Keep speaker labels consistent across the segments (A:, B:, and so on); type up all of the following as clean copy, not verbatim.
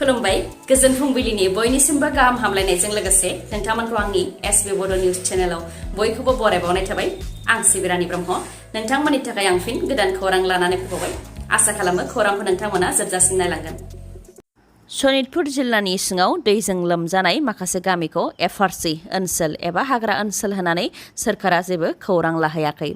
A: खुलुमबाय गोजोन फुंबिलिनि बयनिसिमबो गाहाम हामलायनायजों लोगोसे नोंथांमोनखौ आंनि एसबी बड' निउज चेनेलाव बयखौबो बरायबावनाय थाबाय आं सिबिरानि ब्रह्म नोंथांमोननि थाखाय आं फिन गोदान खौरां लानानै फैबावबाय आसा खालामो खौरांखौ नोंथांमोना जोबजासिम नायलांगोन। सनितपुर जिल्लानि सिङाव दैजों लोमजानाय माखासे गामिखौ एफआरसि ओनसोल एबा हाग्रा ओनसोल होनानै सोरखारा जेबो खौरां लाहैयाखै।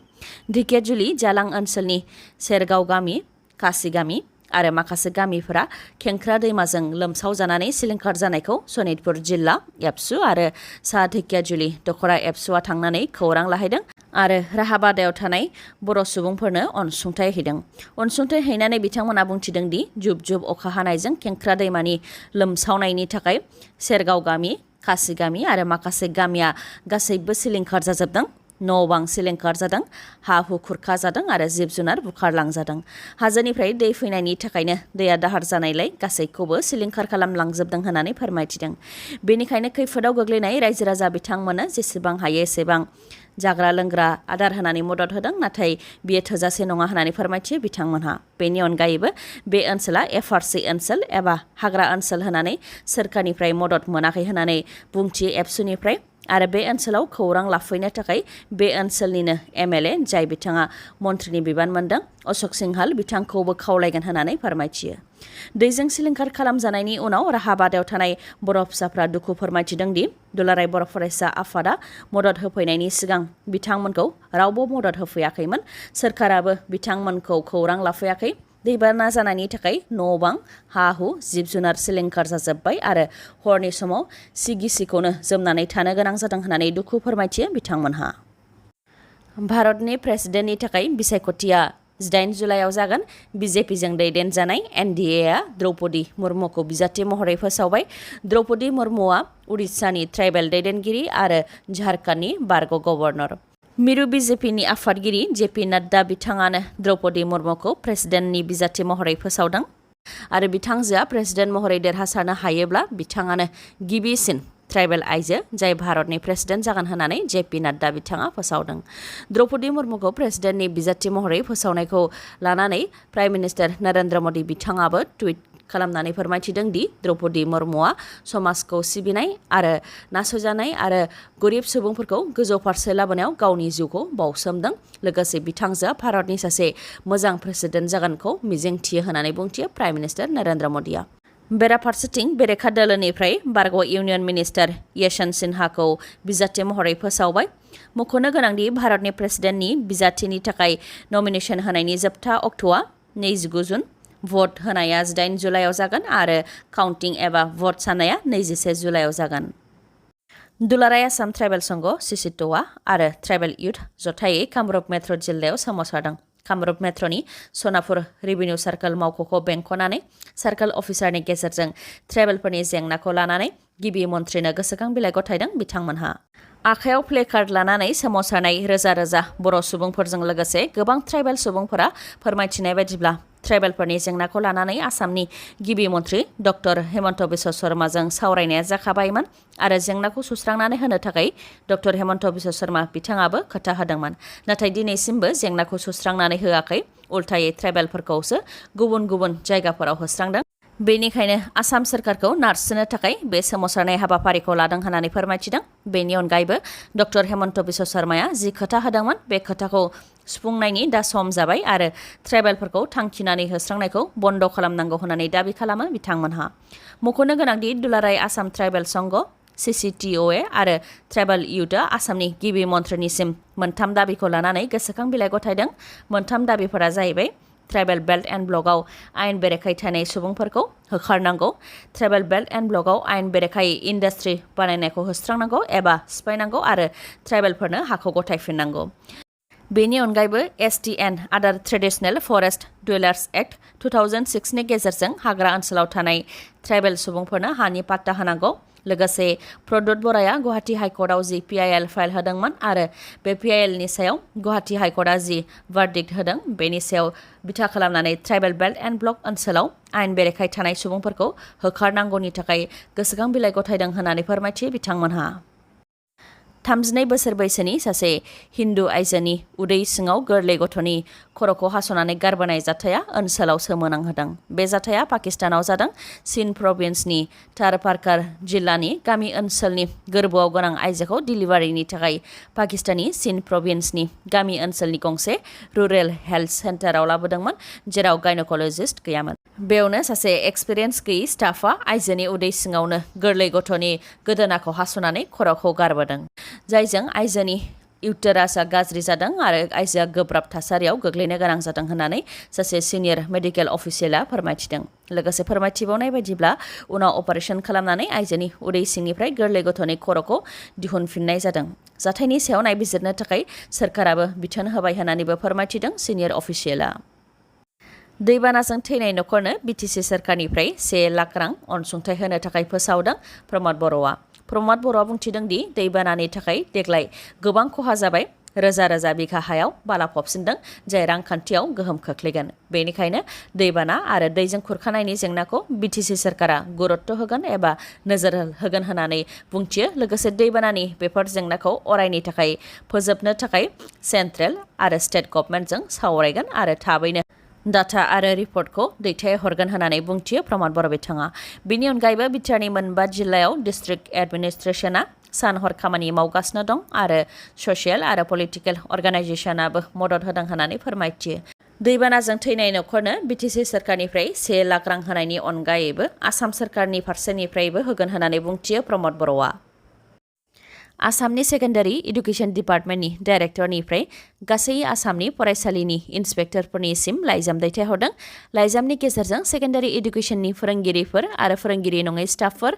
A: ढेकियाजुलि जालां ओनसोलनि सेरगाव गामि कासि गामि आरो माखासे गामिफोरा खेंख्रा दैमाजों लोमसाव जानानै सिलिंखार जानायखौ सनितपुर जिल्ला एबसु आरो सा ढेकियाजुलि दखरा एबसुआ थांनानै खौरां लाहैदों आरो राहाबादायाव थानाय बर' सुबुंफोरनो अनसुंथाइ हैदों। अनसुंथाइ हैनानै बिथांमोना बुंथिदों दि जुब जुब अखा हानायजों खेंख्रा दैमानि लोमसावनायनि थाखाय सेरगाव गामि कासि गामि आरो माखासे गामिया गासैबो सिलिंखार जाजोबदों। न' बां सिलिंखार जादों, हा हु खुरखा जादों आरो जिब जुनार बुखारलांजादों। हाजोनिफ्राय दै फैनायनि थाखायनो दैया दाहार जानायलाय गासैखौबो सिलिंखार खालामलांजोबदों होननानै फोरमायथिदों। बेनिखायनो खैफोदाव गोग्लैनाय रायजो राजा बिथांमोननो जेसेबां हायो एसेबां जाग्रा लोंग्रा आदार होनानै मदद होदों, नाथाय बियो थोजासे नङा होननानै फोरमायथियो बिथांमोनहा। बेनि अनगायैबो बे ओनसोला एफआरसि ओनसोल एबा हाग्रा ओनसोल होनानै सोरखारनिफ्राय मदद मोनाखै होननानै बुंथियो एबसुनिफ्राय आरो बे ओनसोलाव खौरां लाफैनो थाखाय बे ओनसोलनिनो एमएलए जाय बिथाङा मन्थ्रिनि बिबान मोनदों अशोक सिंहाल बिथांखौबो खावलायगोन होननानै फोरमायथियो। दैजों सिलिंखार खालामजानायनि उनाव राहाबादायाव थानाय बर' फिसाफ्रा दुखु फोरमायथिदों दि दुलाराय बर' फरायसा आफादा मदद होफैनायनि सिगां बिथांमोनखौ रावबो मदद होफैयाखैमोन। सोरखाराबो बिथांमोनखौ खौरां लाफैयाखै। दैबाना जानायनि थाखाय न' बां हा हु जिब जुनार सिलिंखार जाजोब्बाय आरो हरनि समाव सिगिसिखौनो जोमनानै थानो गोनां जादों होननानै दुखु फोरमायथियो बिथांमोनहा। भारतनि प्रेसिडेन्टनि थाखाय बिसायख'थिया 8 जुलाइआव जागोन। बिजेपिजों दैदेनजानाय एनडिएआ द्रौपदी मुर्मुखौ बिजाथि महरै फोसावबाय। द्रौपदी मुर्मुआ उड़िसानि ट्राइबेल दैदेनगिरि आरो झारखन्डनि बारग' गवर्नर। मिरु बिजेपिनि आफादगिरि जेपि नाड्डा बिथाङानो द्रौपदी मुर्मुखौ प्रेसिडेन्टनि बिजाथि महरै फोसावदों आरो बिथांजोआ प्रेसिडेन्ट महरै देरहासारनो हायोब्ला बिथाङानो गिबिसिन ट्राइबेल आइजो जाय भारतनि प्रेसिडेन्ट जागोन होननानै जेपि नाड्डा बिथाङा फोसावदों। द्रौपदी मुर्मुखौ प्रेसिडेन्टनि बिजाथि महरै फोसावनायखौ लानानै प्राइम मिनिस्टार नरेन्द्र मदि बिथाङाबो टुइट खालामनानै फोरमायथिदों दि द्रौपदी मुर्मुआ समाजखौ सिबिनाय आरो नासयजानाय आरो गोरिब सुबुंफोरखौ गोजौ फारसे लाबोनायाव गावनि जिउखौ बाउसोमदों। लोगोसे बिथांजोआ भारतनि सासे मोजां प्रेसिडेन्ट जागोनखौ मिजिंथियो होननानै बुंथियो प्राइम मिनिस्टार नरेन्द्र मदिआ। बेराफारसेथिं बेरेखा दोलोनिफ्राय बारग' इउनियन मिनिस्टार यशवन्त सिन्हाखौ बिजाथि महरै फोसावबाय। मख'नो गोनांदि भारतनि प्रेसिडेन्टनि बिजाथिनि थाखाय नमिनेसन होनायनि जोबथा अक्ट'आ 29 जुन। भट होनाया 8 जुलाइआव जागोन आरो काउन्टिं एबा भट साननाया 21 जुलाइआव जागोन। दुलाराय आसाम ट्राइबेल संघ सिसिट'आ आरो ट्राइबेल इउथ जथायै कामरुप मेट्र' जिल्लायाव सोमावसारदों। कामरुप मेट्र'नि सनापुर रेभिनिउ सार्कोल मावख'खौ बेंख'नानै सार्कोल अफिसारनि गेजेरजों ट्राइबेलफोरनि जेंनाखौ लानानै गिबि मन्थ्रिनो गोसोखां बिलाइ गथायदों बिथांमोनहा। आखायाव प्लेकार्ड लानानै सोमावसारनाय रोजा रोजा बर' सुबुंफोरजों लोगोसे गोबां ट्राइबेल सुबुंफोरा फोरमायथिनाय बायदिब्ला ट्राइबेलफोरनि जेंनाखौ लानानै आसामनि गिबि मन्थ्रि डक्टर हेमन्त बिश्व शर्माजों सावरायनाया जाखाबायमोन आरो जेंनाखौ सुस्रांनानै होनो थाखाय डक्टर हेमन्त बिश्व शर्मा बिथाङाबो खोथा होदोंमोन। नाथाय दिनैसिमबो जेंनाखौ सुस्रांनानै होआखै, उल्थायै ट्राइबेलफोरखौसो गुबुन गुबुन जायगाफोराव होस्रांदों। बेनिखायनो आसाम सोरखारखौ नारसिननो थाखाय बे सोमावसारनाय हाबाफारिखौ लादों होननानै फोरमायथिदों। बेनि अनगायैबो डक्टर हेमन्त बिश्व शर्माया जि खोथा होदोंमोन बे खोथाखौ सुफुंनायनि दा सम जाबाय आरो ट्राइबेलफोरखौ थांखिनानै होस्रांनायखौ बन्द' खालामनांगौ होननानै दाबि खालामो बिथांमोनहा। मख'नो गोनांदि दुलाराय आसाम ट्राइबेल संघ सिसिटिअए आरो ट्राइबेल इउथआ आसामनि गिबि मन्थ्रिनिसिम मोनथाम दाबिखौ लानानै गोसोखां बिलाइ गथायदों। मोनथाम दाबिफोरा जाहैबाय ट्राइबेल बेल्ट एन्ड ब्लकआव आयेन बेरेखायै थानाय सुबुंफोरखौ होखारनांगौ, ट्राइबेल बेल्ट एन्ड ब्लकआव आयेन बेरेखायै इन्डास्ट्रि बानायनायखौ होस्रांनांगौ एबा सिफायनांगौ आरो ट्राइबेलफोरनो हाखौ गथायफिननांगौ। बेनि अनगायैबो एसटि एन्ड आदार ट्रेडिसनेल फरेस्ट डुवेलार्स एक्ट 2006 नि गेजेरजों हाग्रा ओनसोलाव थानाय ट्राइबेल सुबुंफोरनो हानि पाट्टा होनांगौ। लोगोसे प्रदुत बराया गुवाहाटी हाइकर्टआव जि पिआइएल फाइल होदोंमोन आरो बे पिआइएलनि सायाव गुवाहाटी हाइकर्टआ जि भार्डिक्ट होदों बेनि सायाव बिथा खालामनानै ट्राइबेल बेल्ट एन्ड ब्लक ओनसोलाव आयेन बेरेखायै थानाय सुबुंफोरखौ होखारनांगौनि थाखाय गोसोखां बिलाइ गथायदों होननानै फोरमायथियो बिथांमोनहा। 32 बोसोर बैसोनि सासे हिन्दु आइजोनि उदै सिङाव गोरलै गथ'नि खर'खौ हास'नानै गारबोनाय जाथाया ओनसोलाव सोमोनांहोदों। बे जाथाया पाकिस्तानाव जादों। सिन्ध प्रभिन्सनि थारपारकार जिल्लानि गामि ओनसोलनि गोरबोआव गोनां आइजोखौ डिलिभारिनि थाखाय पाकिस्ताननि सिन्ध प्रभिन्सनि गामि ओनसोलनि गंसे रुरेल हेल्थ सेन्टाराव लाबोदोंमोन, जेराव गायनकलजिस्ट गैयामोन। बेयावनो सासे एक्सपिरियेन्स गैयै स्टाफा आइजोनि उदै सिङावनो गोरलै गथ'नि गोदोनाखौ हास'नानै खर'खौ गारबोदों, जायजों आइजोनि इउटेरासआ गाज्रि जादों आरो आइजोआ गोब्राब थासारियाव गोग्लैनो गोनां जादों होननानै सासे सिनियर मेडिकेल अफिसियेला फोरमायथिदों। लोगोसे फोरमायथिबावनाय बायदिब्ला उनाव अपारेशन खालामनानै आइजोनि उदै सिंनिफ्राय गोरलै गथ'नि खर'खौ दिहुनफिननाय जादों। जाथायनि सायाव नायबिजिरनो थाखाय सोरखाराबो बिथोन होबाय होननानैबो फोरमायथिदों सिनियर अफिसियेला। दैबानाजों थैनाय नखरनो बिटिसि सोरखारनिफ्राय 1 लाख रां अनसुंथाइ होनो थाखाय फोसावदों प्रमद बर'आ। प्रमद बर'आ बुंथिदों दि दैबानानि थाखाय देग्लाय गोबां खहा जाबाय। रोजा रोजा बिघा हायाव बाला फबसिनदों, जाय रांखान्थियाव गोहोम खोख्लैगोन। बेनिखायनो दैबाना आरो दैजों खुरखानायनि जेंनाखौ बिटिसि सोरखारा गुरुत्व होगोन एबा नोजोर होगोन होननानै बुंथियो। लोगोसे दैबानानि बेफोर जेंनाखौ अरायनि थाखाय फोजोबनो थाखाय सेन्ट्रेल आरो स्टेट गभर्नमेन्टजों सावरायगोन आरो थाबैनो डाटा आरो रिपर्टखौ दैथायहरगोन होननानै बुंथियो प्रमद बर' बिथाङा। बिनि अनगायैबो बिटिआरनि मोनबा जिल्लायाव डिस्ट्रिक्ट एडमिनिस्ट्रेशना सान हर खामानि मावगासिनो दं आरो ससियेल आरो पलिटिकेल अर्गानाइजेसनाबो मदद होदों होननानै फोरमायथियो। दैबानाजों थैनाय नखरनो बिटिसि सोरखारनिफ्राय 1 लाख रां होनायनि अनगायैबो आसाम सोरखारनि फारसेनिफ्रायबो होगोन होननानै बुंथियो प्रमद बर'आ। आसामनि सेकेन्डारि इडुकेसन डिपार्टमेन्टनि डाइरेक्टरनिफ्राय गासै आसामनि फरायसालिनि इन्सपेक्टरफोरनिसिम लाइजाम दैथायहरदों। लाइजामनि गेजेरजों सेकेन्डारि इडुकेसननि फोरोंगिरिफोर आरो फोरोंगिरि नङै स्टाफफोर,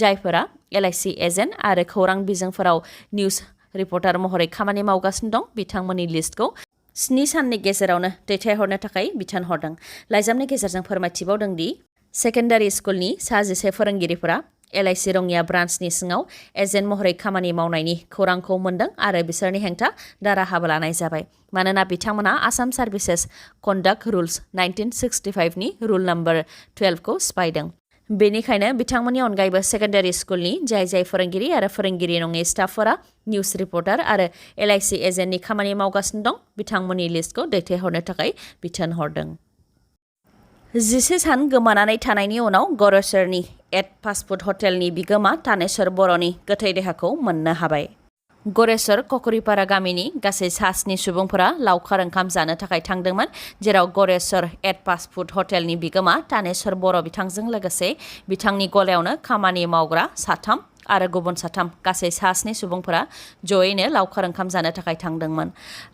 A: जायफोरा LIC एजेन्ट आरो खौरां बिजोंफोराव निउज रिपर्टार महरै खामानि मावगासिनो दं, बिथांमोननि लिस्टखौ 7 साननि गेजेरावनो दैथायहरनो थाखाय बिथोन हरदों। लाइजामनि गेजेरजों फोरमायथिबावदों दि सेकेन्डारि स्कुलनि 11 फोरोंगिरिफोरा LIC रङिया ब्रान्चनि सिङाव एजेन्ट महरै खामानि मावनायनि खौरांखौ मोनदों आरो बिसोरनि हेंथा दाराहाबो लानाय जाबाय, मानोना बिथांमोना आसाम सार्भिसेस कन्डाक्ट रुल्स 1965 नि रुल नम्बर 12 खौ सिफायदों। बेनिखायनो बिथांमोननि अनगायैबो सेकेन्डारि स्कुलनि जाय फोरोंगिरि आरो फोरोंगिरि नङै स्टाफफोरा निउज रिपर्टार आरो LIC एजेन्टनि खामानि मावगासिनो दं, बिथांमोननि लिस्टखौ दैथायहरनो थाखाय बिथोन हरदों। 11 सान गोमानानै थानायनि उनाव गरेस्वरनि एट फास्टफुड हटेलनि बिगोमा तानेश्वर बर'नि गोथै देहाखौ मोननो हाबाय। गरेस्वर ककरिपारा गामिनि गासै 7 सुबुंफोरा लावखार ओंखाम जानो थाखाय थांदोंमोन, जेराव गरेस्वर एट फास्टफुड हटेलनि बिगोमा तानेश्वर बर' बिथांजों लोगोसे बिथांनि गलायावनो खामानि मावग्रा 3 आरो गुबुन 3 गासै 7 सुबुंफोरा जयैनो लावखार ओंखाम जानो थाखाय थांदोंमोन।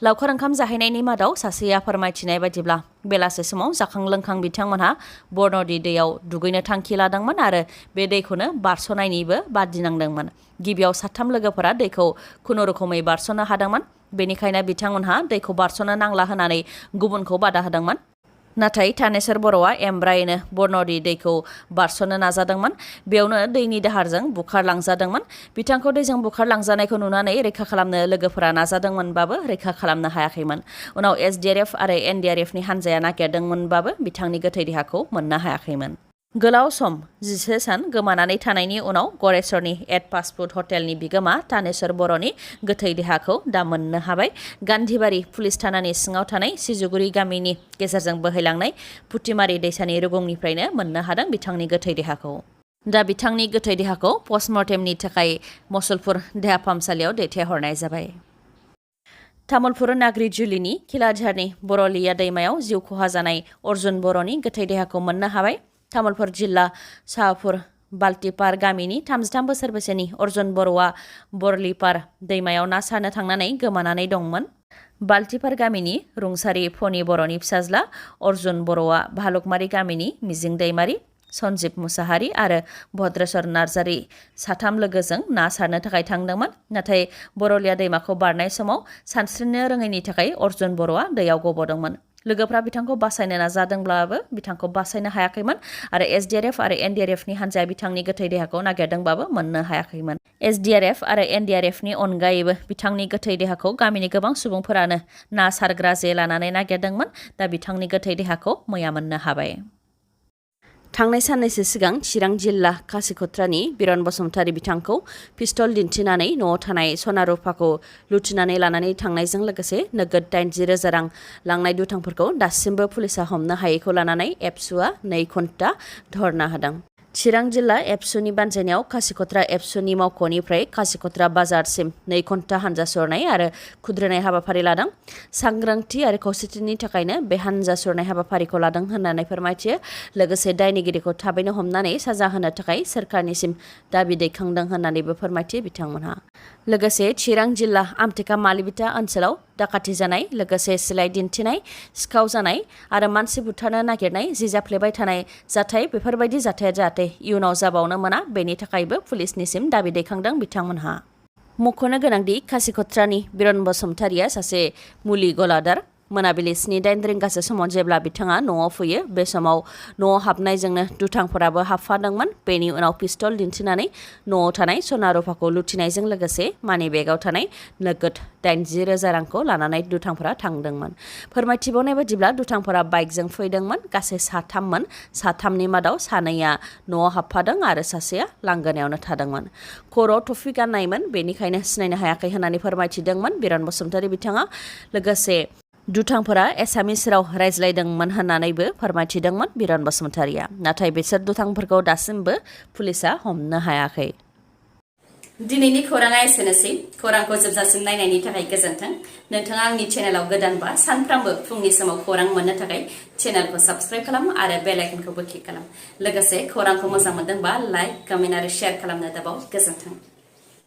A: लावखार ओंखाम जाहैनायनि मादाव सासेया फोरमायथिनाय बायदिब्ला बेलासे समाव जाखां लोंखां बिथांमोनहा बरन'दि दैयाव दुगैनो थांखि लादोंमोन आरो बे दैखौनो बारस'नायनिबो बादिनांदोंमोन। गिबियाव 3 लोगोफोरा दैखौ खुनुरुखुमै बारस'नो हादोंमोन, बेनिखायनो बिथांमोनहा दैखौ बारस'नो नांला होननानै गुबुनखौ बादा होदोंमोन। नाथाय तानेश्वर बर'आ एमब्रायैनो बरन'दि दैखौ बारस'नो नाजादोंमोन। बेयावनो दैनि दाहारजों बुखारलांजादोंमोन। बिथांखौ दैजों बुखारलांजानायखौ नुनानै रैखा खालामनो लोगोफोरा नाजादोंमोनबाबो रैखा खालामनो हायाखैमोन। उनाव SDRF आरो NDRFनि हानजाया नागिरदोंमोनबाबो बिथांनि गोथै देहाखौ मोननो हायाखैमोन। गोलाव सम 11 सान गोमानानै थानायनि उनाव गरेस्वरनि एट फास्टफुड हटेलनि बिगोमा तानेश्वर बर'नि गोथै देहाखौ दा मोननो हाबाय। गान्धीबारि पुलिस थानानि सिङाव थानाय सिजुगुरि गामिनि गेजेरजों बोहैलांनाय पुथिमारि दैसानि रुगुंनिफ्रायनो मोननो हादों बिथांनि गोथै देहाखौ। दा बिथांनि गोथै देहाखौ पस्टमर्टेमनि थाखाय मसलपुर देहा फाहामसालियाव दैथायहरनाय जाबाय। तामुलपुर नाग्रिजुलिनि खिलाझारनि बर'लिया दैमायाव जिउ खहा जानाय अर्जुन बर'नि गोथै देहाखौ मोननो हाबाय। तामुलपुर जिल्ला साहापुर बाल्टिपार गामिनि 33 बोसोर बैसोनि अर्जुन बर'आ बरलिपार दैमायाव ना सारनो थांनानै गोमानानै दंमोन। बाल्टिपार गामिनि रुंसारि फनि बर'नि फिसाज्ला अर्जुन बर'आ भालुकमारि गामिनि मिजिं दैमारि, सन्जिब मुसाहारि आरो भद्रेश्वर नार्जारि 3 लोगोजों ना सारनो थाखाय थांदोंमोन। नाथाय बरलिया दैमाखौ बारनाय समाव सानस्रिनो रोङैनि थाखाय अर्जुन बर'आ दैयाव गब'दोंमोन। लोगोफ्रा बिथांखौ बासायनो नाजादोंब्लाबो बिथांखौ बासायनो हायाखैमोन आरो SDRF आरो NDRFनि हानजाया बिथांनि गोथै देहाखौ नागिरदोंबाबो मोननो हायाखैमोन। SDRF आरो NDRFनि अनगायैबो बिथांनि गोथै देहाखौ गामिनि गोबां सुबुंफोरानो ना सारग्रा जे लानानै नागिरदोंमोन। दा बिथांनि गोथै देहाखौ मैया मोननो हाबाय। थांनाय साननैसो सिगां चिरां जिल्ला खासिकत्रानि बर'न बसुमतारी बिथांखौ पिस्तल दिन्थिनानै न'आव थानाय सना रुफाखौ लुथिनानै लानानै थांनायजों लोगोसे नोगोद 80,000 रां लांनाय दुथांफोरखौ दासिमबो पुलिसा हमनो हायैखौ लानानै एबसुआ 2 घन्टा धरना होदों। चिरां जिल्ला एबसुनि बानजायनायाव खासिकत्रा एबसुनि मावख'निफ्राय खासिकत्रा बाजारसिम 2 घन्टा हानजा सरनाय आरो खुद्रिनाय हाबाफारि लादों। सांग्रांथि आरो खौसेथिनि थाखायनो बे हानजा सरनाय हाबाफारिखौ लादों होननानै फोरमायथियो। लोगोसे दायनिगिरिखौ थाबैनो हमनानै साजा होनो थाखाय सोरखारनिसिम दाबि दैखांदों होननानैबो फोरमायथियो बिथांमोनहा। लोगोसे चिरां जिल्ला आमटेका मालिबिटा ओनसोलाव डाकाति जानाय, लोगोसे सिलाइ दिन्थिनाय, सिखाव जानाय आरो मानसि बुथारनो नागिरनाय जि जाफ्लेबाय थानाय जाथाय, बेफोरबायदि जाथाया जाहाथे इयुनाव जाबावनो मोना, बेनि थाखायबो पुलिसनिसिम दाबि दैखांदों बिथांमोनहा। मख'नो गोनांदि खासिकत्रानि बर'न बसुमतारीया सासे मुलि गलादार। मोनाबिलि 7-8 रिंगासो समाव जेब्ला बिथाङा न'आव फैयो, बे समाव न'आव हाबनायजोंनो दुथांफोराबो हाबफादोंमोन। बेनि उनाव पिस्तल दिन्थिनानै न'आव थानाय सना रुफाखौ लुथिनायजों लोगोसे मानि बेगाव थानाय नोगोद 80,000 रांखौ लानानै दुथांफोरा थांदोंमोन। फोरमायथिबावनाय बायदिब्ला दुथांफोरा बाइकजों फैदोंमोन। गासै 3मोन। 3नि मादाव 2आ न'आव हाबफादों आरो सासेया लांगोनायावनो थादोंमोन। खर'आव टफि गाननायमोन, बेनिखायनो सिनायनो हायाखै होननानै फोरमायथिदोंमोन बर'न बसुमतारी बिथाङा। लोगोसे दुथांफोरा एसामिस राव रायज्लायदोंमोन होननानैबो फोरमायथिदोंमोन बर'न बसुमतारीया। नाथाय बिसोर दुथांफोरखौ दासिमबो पुलिसा हमनो हायाखै। दिनैनि खौराङा एसेनोसै। खौरांखौ जोबजासिम नायनायनि थाखाय गोजोन्थों। नोंथाङा आंनि चेनेलाव गोदानबा सानफ्रामबो फुंनि समाव खौरां मोननो थाखाय चेनेलखौ साबस्क्राइब खालाम आरो बेल आइकनखौबो क्लिक खालाम। लोगोसे खौरांखौ मोजां मोनदोंबा लाइक, कमेन्ट आरो शेयार खालामनो दाबाव। गोजोन्थों।